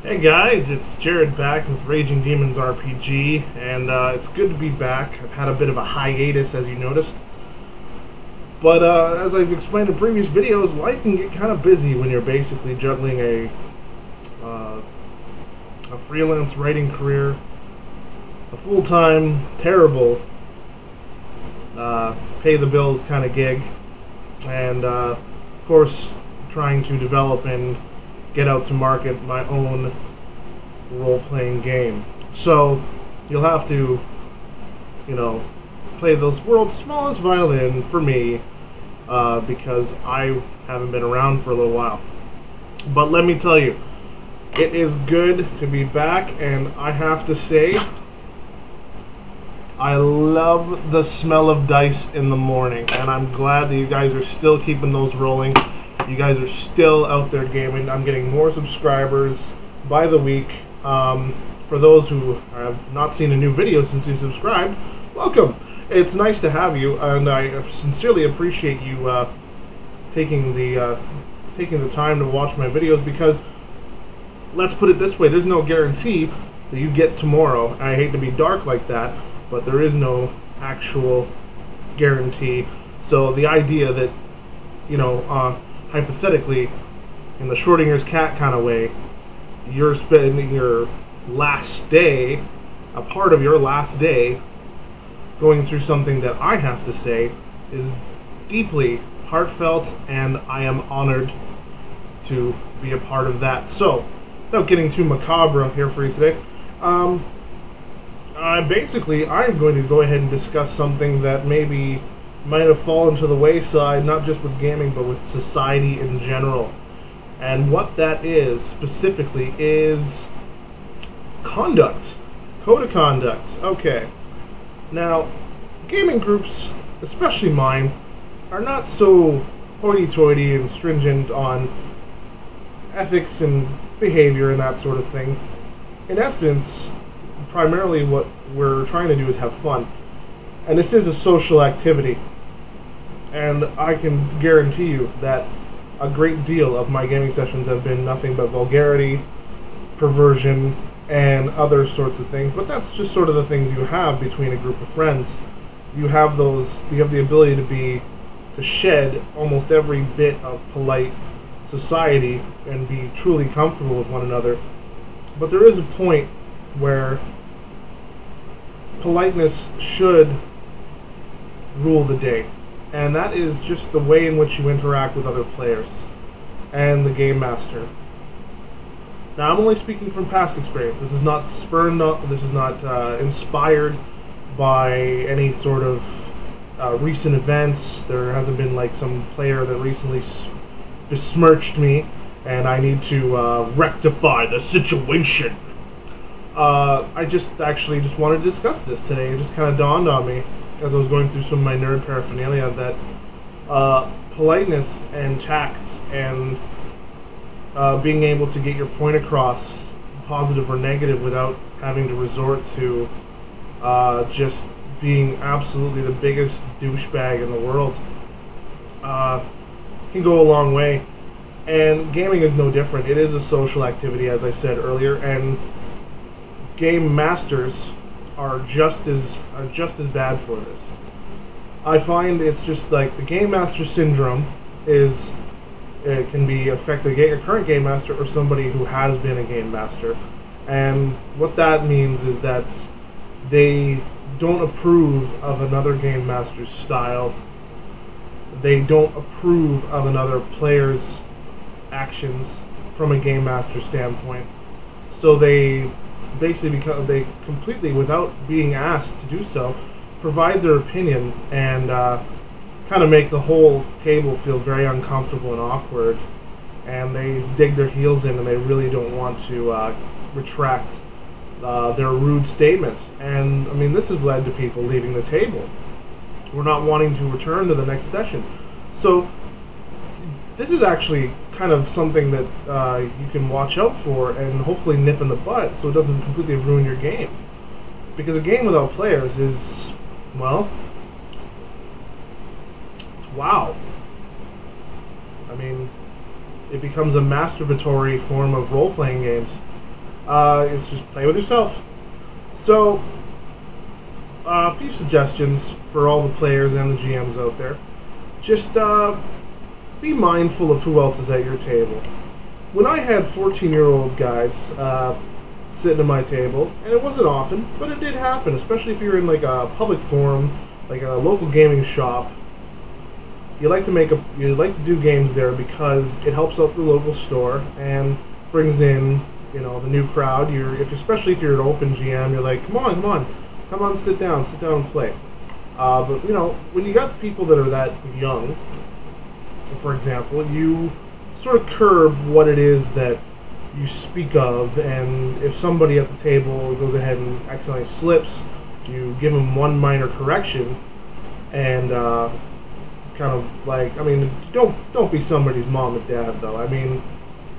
Hey guys, it's Jared back with Raging Demons RPG, and it's good to be back. I've had a bit of a hiatus, as you noticed. But as I've explained in previous videos, life can get kind of busy when you're basically juggling uh, a freelance writing career, a full-time, terrible, pay the bills kind of gig, and of course trying to develop and get out to market my own role-playing game. So you'll have to, play the world's smallest violin for me because I haven't been around for a little while. But let me tell you, it is good to be back, and I have to say, I love the smell of dice in the morning, and I'm glad that you guys are still keeping those rolling. You guys are still out there gaming. I'm getting more subscribers by the week. For those who have not seen a new video since you subscribed, welcome. It's nice to have you, and I sincerely appreciate you taking the time to watch my videos, because let's put it this way, there's no guarantee that you get tomorrow. I hate to be dark like that, but there is no actual guarantee. So the idea that, hypothetically, in the Schrodinger's cat kind of way, you're spending your last day, a part of your last day, going through something that I have to say is deeply heartfelt, and I am honored to be a part of that. So, without getting too macabre here for you today, I'm going to go ahead and discuss something that maybe might have fallen to the wayside, not just with gaming, but with society in general. And what that is, specifically, is conduct. Code of conduct. Okay. Now, gaming groups, especially mine, are not so hoity-toity and stringent on ethics and behavior and that sort of thing. In essence, primarily what we're trying to do is have fun. And this is a social activity. And I can guarantee you that a great deal of my gaming sessions have been nothing but vulgarity, perversion, and other sorts of things. But that's just sort of the things you have between a group of friends. You have the ability to shed almost every bit of polite society and be truly comfortable with one another. But there is a point where politeness should rule the day. And that is just the way in which you interact with other players and the game master. Now, I'm only speaking from past experience. This is not inspired by any sort of recent events. There hasn't been like some player that recently besmirched me, and I need to rectify the situation. I just wanted to discuss this today. It just kind of dawned on me as I was going through some of my nerd paraphernalia that politeness and tact and being able to get your point across, positive or negative, without having to resort to just being absolutely the biggest douchebag in the world, can go a long way. And gaming is no different. It is a social activity, as I said earlier, and game masters are just as bad for this. I find it's just like the game master syndrome is, it can be affect a current game master or somebody who has been a game master, and what that means is that they don't approve of another game master's style. They don't approve of another player's actions from a game master standpoint. So they basically they completely, without being asked to do so, provide their opinion and kind of make the whole table feel very uncomfortable and awkward, and they dig their heels in and they really don't want to retract their rude statements. And I mean, this has led to people leaving the table. We're not wanting to return to the next session. So this is actually kind of something that you can watch out for and hopefully nip in the bud so it doesn't completely ruin your game. Because a game without players is, well, it's wow. I mean, it becomes a masturbatory form of role-playing games. is just play with yourself. So, a few suggestions for all the players and the GMs out there. Just be mindful of who else is at your table. When I had 14-year-old guys sitting at my table, and it wasn't often, but it did happen, especially if you're in like a public forum, like a local gaming shop. You like to do games there because it helps out the local store and brings in, you know, the new crowd. Especially if you're an open GM, you're like, come on, sit down and play. But you know, when you got people that are that young, for example, you sort of curb what it is that you speak of, and if somebody at the table goes ahead and accidentally slips, you give them one minor correction, and kind of like, I mean, don't be somebody's mom and dad though. I mean,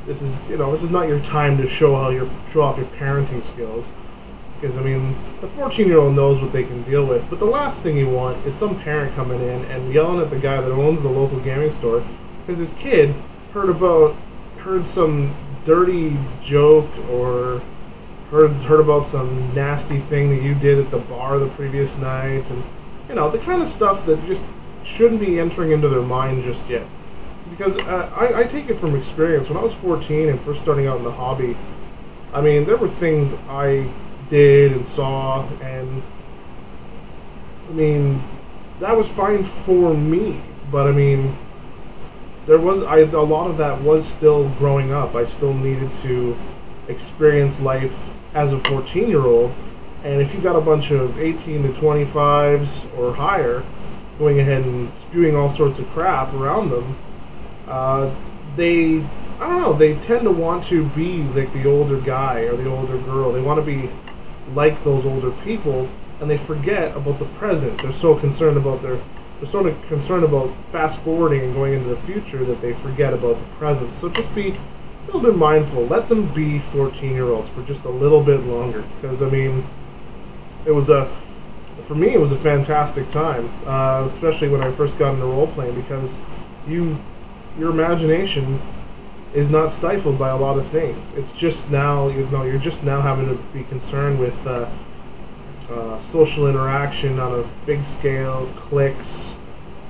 this is not your time to show off your parenting skills, because I mean, the 14-year-old knows what they can deal with. But the last thing you want is some parent coming in and yelling at the guy that owns the local gaming store because his kid heard some dirty joke or heard about some nasty thing that you did at the bar the previous night, and you know, the kind of stuff that just shouldn't be entering into their mind just yet. Because I take it from experience. When I was 14 and first starting out in the hobby, I mean, there were things I did and saw, and I mean, that was fine for me, but I mean, a lot of that was still growing up. I still needed to experience life as a 14-year-old, and if you got a bunch of 18 to 25s or higher going ahead and spewing all sorts of crap around them, they tend to want to be like the older guy or the older girl. They want to be like those older people, and they forget about the present. They're so concerned about fast forwarding and going into the future that they forget about the present. So just be a little bit mindful. Let them be 14-year-olds for just a little bit longer, because I mean, for me, it was a fantastic time, especially when I first got into role playing, because your imagination is not stifled by a lot of things. It's just now, you're just now having to be concerned with social interaction on a big scale, cliques,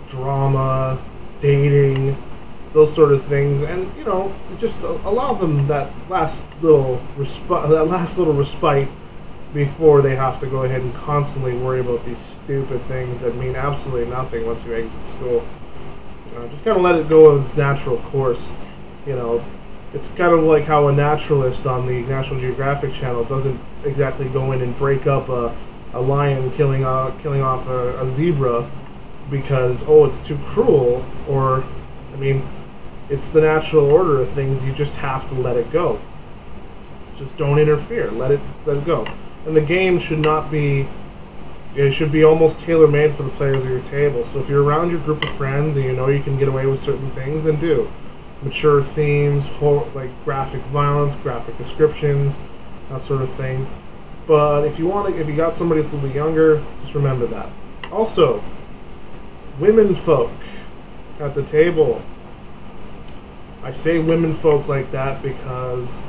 drama, dating, those sort of things, and you know, just allow them that last little respite before they have to go ahead and constantly worry about these stupid things that mean absolutely nothing once you exit school. Just kind of let it go of its natural course. You know, it's kind of like how a naturalist on the National Geographic Channel doesn't exactly go in and break up a lion killing off a zebra because, oh, it's too cruel, or, I mean, it's the natural order of things. You just have to let it go. Just don't interfere. Let it go. And the game should not be. It should be almost tailor-made for the players at your table. So if you're around your group of friends and you know you can get away with certain things, then do. Mature themes, like graphic violence, graphic descriptions, that sort of thing. But if you got somebody that's a little bit younger, just remember that. Also, women folk at the table. I say women folk like that because,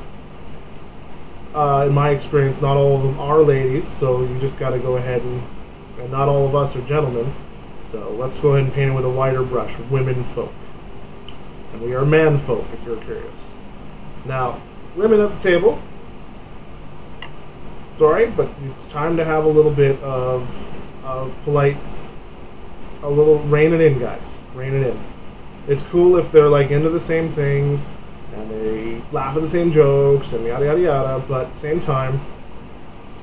in my experience, not all of them are ladies, so you just got to go ahead and not all of us are gentlemen. So let's go ahead and paint it with a wider brush. Women folk. And we are man folk, if you're curious. Now, women at the table. Sorry, but it's time to have a little bit of polite, a little rein it in, guys. Rein it in. It's cool if they're like into the same things and they laugh at the same jokes and yada yada yada, but at the same time,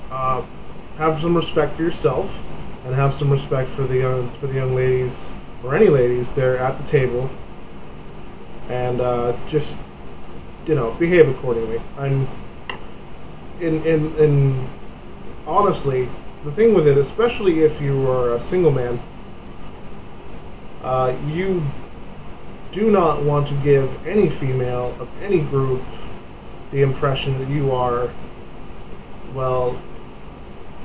have some respect for yourself and have some respect for the young ladies or any ladies there at the table, and just, you know, behave accordingly. In honestly, the thing with it, especially if you are a single man, you do not want to give any female of any group the impression that you are, well,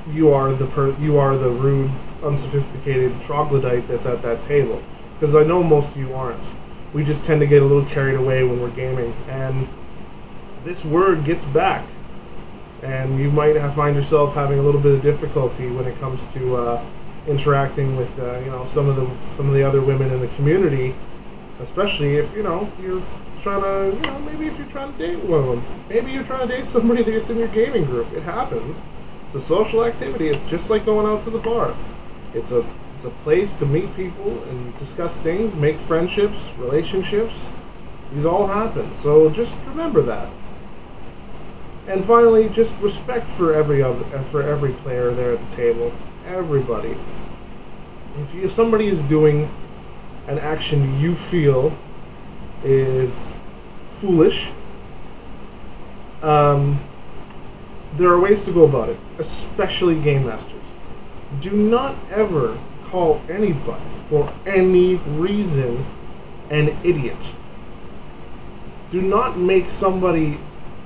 you are the rude, unsophisticated troglodyte that's at that table. Because I know most of you aren't. We just tend to get a little carried away when we're gaming, and this word gets back. and you might find yourself having a little bit of difficulty when it comes to interacting with some of the other women in the community, especially if you're trying to maybe if you're trying to date one of them, maybe you're trying to date somebody that's in your gaming group. It happens. It's a social activity. It's just like going out to the bar. It's a place to meet people and discuss things, make friendships, relationships. These all happen. So just remember that. And finally, just respect for every player there at the table. Everybody. If somebody is doing an action you feel is foolish, there are ways to go about it, especially game masters. Do not ever call anybody for any reason an idiot. Do not make somebody,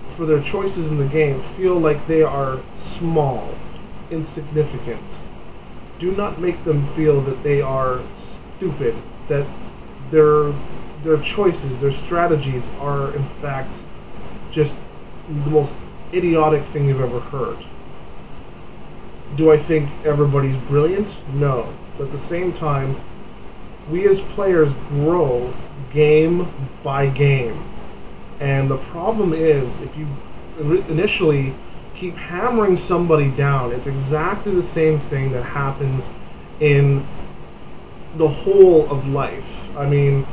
for their choices in the game, feel like they are small, insignificant. Do not make them feel that they are stupid, that their choices, their strategies are in fact just the most idiotic thing you've ever heard. Do I think everybody's brilliant? No. But at the same time, we as players grow game by game. And the problem is, if you initially keep hammering somebody down, it's exactly the same thing that happens in the whole of life. I mean,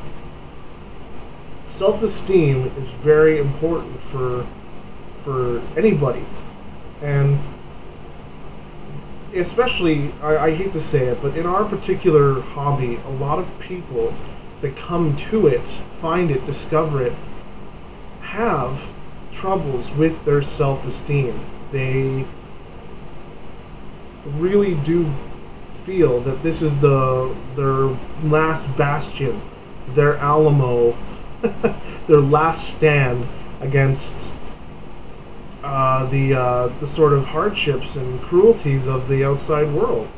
self-esteem is very important for anybody. And especially, I hate to say it, but in our particular hobby, a lot of people that come to it, find it, discover it, have troubles with their self-esteem. They really do feel that this is their last bastion, their Alamo, their last stand against the sort of hardships and cruelties of the outside world.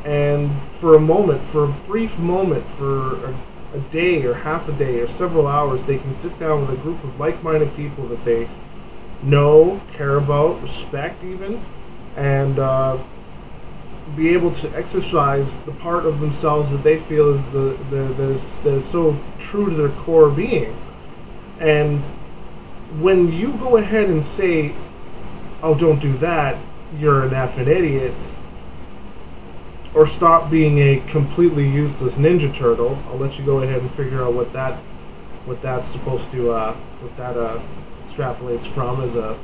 And for a moment, for a brief moment, for a day or half a day or several hours, they can sit down with a group of like-minded people that they know, care about, respect even, and be able to exercise the part of themselves that they feel is that is so true to their core being. And when you go ahead and say, "Oh, don't do that, you're an effing idiot," or "Stop being a completely useless Ninja Turtle," I'll let you go ahead and figure out what that's supposed to what that extrapolates from as a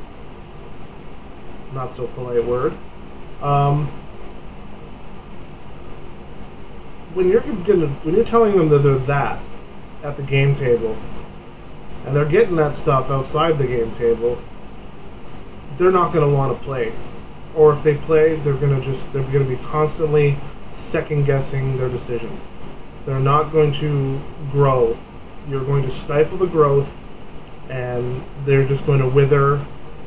not so polite word. When you're telling them that they're that at the game table, and they're getting that stuff outside the game table, they're not going to want to play. Or if they play, they're going to be constantly second guessing their decisions. They're not going to grow. You're going to stifle the growth, and they're just going to wither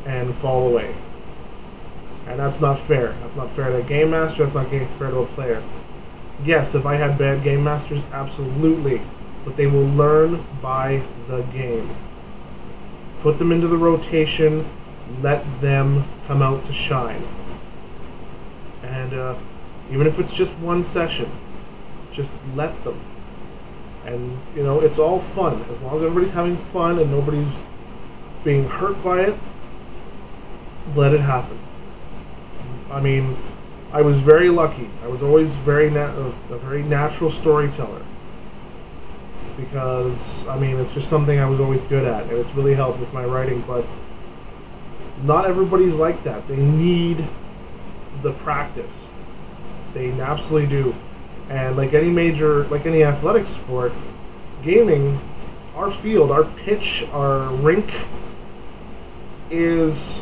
and fall away. And that's not fair. That's not fair to a game master. That's not fair to a player. Yes, if I had bad game masters, absolutely. But they will learn by the game. Put them into the rotation. Let them come out to shine. And even if it's just one session, just let them. And, it's all fun. As long as everybody's having fun and nobody's being hurt by it, let it happen. I mean, I was very lucky. I was always a very natural storyteller. Because, it's just something I was always good at, and it's really helped with my writing, but not everybody's like that. They need the practice. They absolutely do. And like any athletic sport, gaming, our field, our pitch, our rink is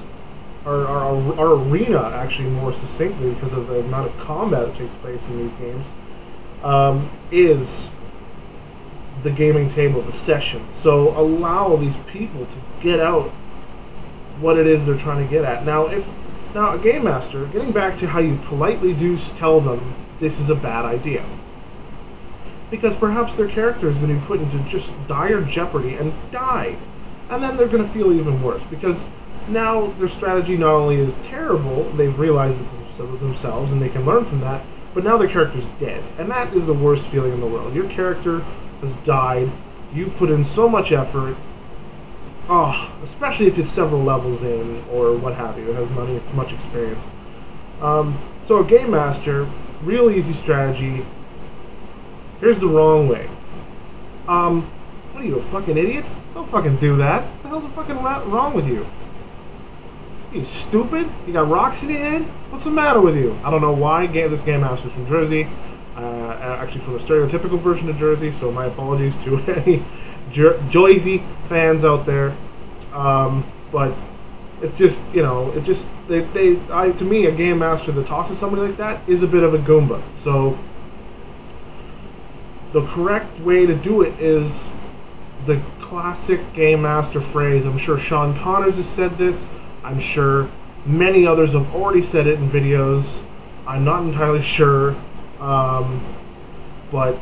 our arena, actually, more succinctly, because of the amount of combat that takes place in these games, is the gaming table, the session. So allow these people to get out what it is they're trying to get at. Now, a game master, getting back to how you politely do tell them this is a bad idea, because perhaps their character is going to be put into just dire jeopardy and die, and then they're going to feel even worse, because now their strategy not only is terrible, they've realized it themselves and they can learn from that, but now their character's dead. And that is the worst feeling in the world. Your character has died, you've put in so much effort, especially if it's several levels in or what have you, it has much experience. So a game master, real easy strategy. Here's the wrong way. What are you, a fucking idiot? Don't fucking do that. What the hell's fucking wrong with you? Are you stupid? You got rocks in your head? What's the matter with you? I don't know why. This game master's from Jersey. Actually from a stereotypical version of Jersey, so my apologies to any Jersey fans out there. But it's just, you know, to me, a game master that talks to somebody like that is a bit of a Goomba. So the correct way to do it is the classic game master phrase. I'm sure Sean Connors has said this. I'm sure many others have already said it in videos. I'm not entirely sure, but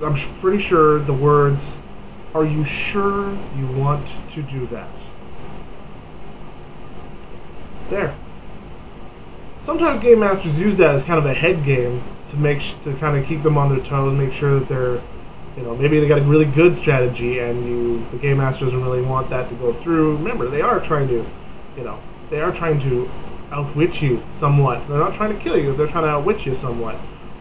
I'm pretty sure the words, "Are you sure you want to do that?" There. Sometimes game masters use that as kind of a head game to kind of keep them on their toes, make sure that they're, you know, maybe they got a really good strategy and the game master doesn't really want that to go through. Remember, they are trying to, you know, they are trying to outwit you somewhat. They're not trying to kill you, they're trying to outwit you somewhat.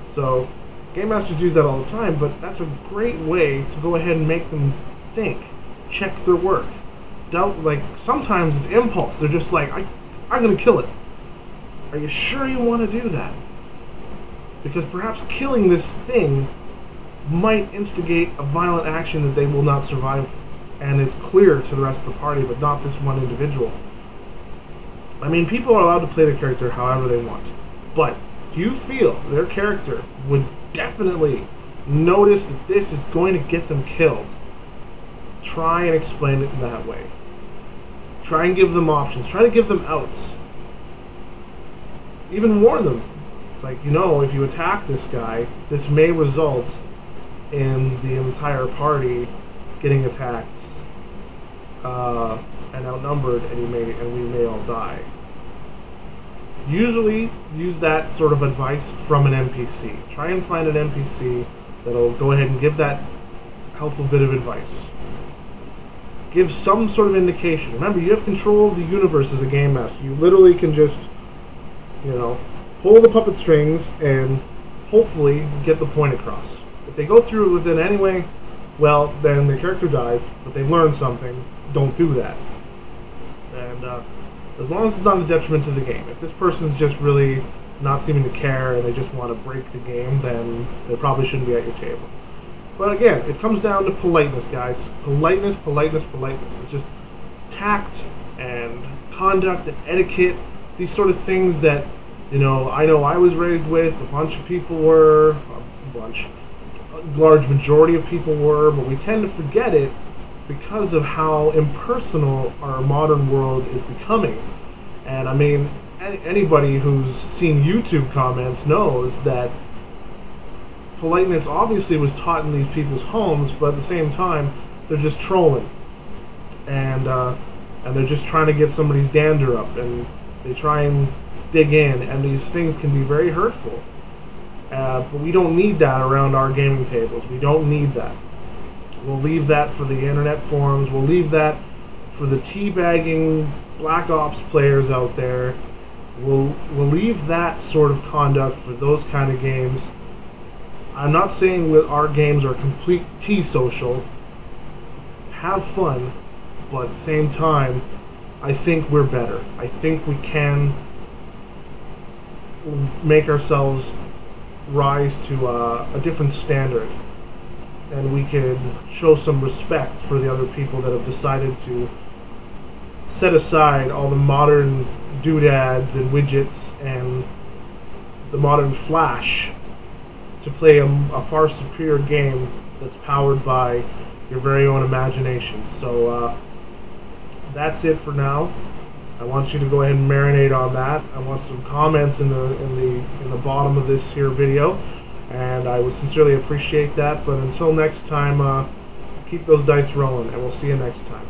So game masters use that all the time, but that's a great way to go ahead and make them think, check their work. Like, sometimes it's impulse. They're just like, I'm going to kill it. Are you sure you want to do that? Because perhaps killing this thing might instigate a violent action that they will not survive, and it's clear to the rest of the party, but not this one individual. I mean, people are allowed to play their character however they want, but if you feel their character would definitely notice that this is going to get them killed, try and explain it in that way. Try and give them options. Try to give them outs. Even warn them. It's like, you know, if you attack this guy, this may result in the entire party getting attacked and outnumbered, and we may all die. Usually use that sort of advice from an NPC. Try and find an NPC that'll go ahead and give that helpful bit of advice. Give some sort of indication. Remember, you have control of the universe as a game master. You literally can just, you know, pull the puppet strings and hopefully get the point across. If they go through it with it anyway, well, then the character dies, but they've learned something. Don't do that. And as long as it's not a detriment to the game. If this person's just really not seeming to care and they just want to break the game, then they probably shouldn't be at your table. But again, it comes down to politeness, guys. Politeness, politeness, politeness. It's just tact and conduct and etiquette. These sort of things that, you know I was raised with. A bunch of people were. A large majority of people were. But we tend to forget it because of how impersonal our modern world is becoming. And I mean, anybody who's seen YouTube comments knows that politeness obviously was taught in these people's homes, but at the same time, they're just trolling. And they're just trying to get somebody's dander up, and they try and dig in, and these things can be very hurtful. But we don't need that around our gaming tables. We don't need that. We'll leave that for the internet forums. We'll leave that for the teabagging Black Ops players out there. We'll leave that sort of conduct for those kind of games. I'm not saying that our games are complete T-social. Have fun, but at the same time, I think we're better. I think we can make ourselves rise to a different standard, and we can show some respect for the other people that have decided to set aside all the modern doodads and widgets and the modern flash to play a far superior game that's powered by your very own imagination. So that's it for now. I want you to go ahead and marinate on that. I want some comments in the bottom of this here video, and I would sincerely appreciate that. But until next time, keep those dice rolling, and we'll see you next time.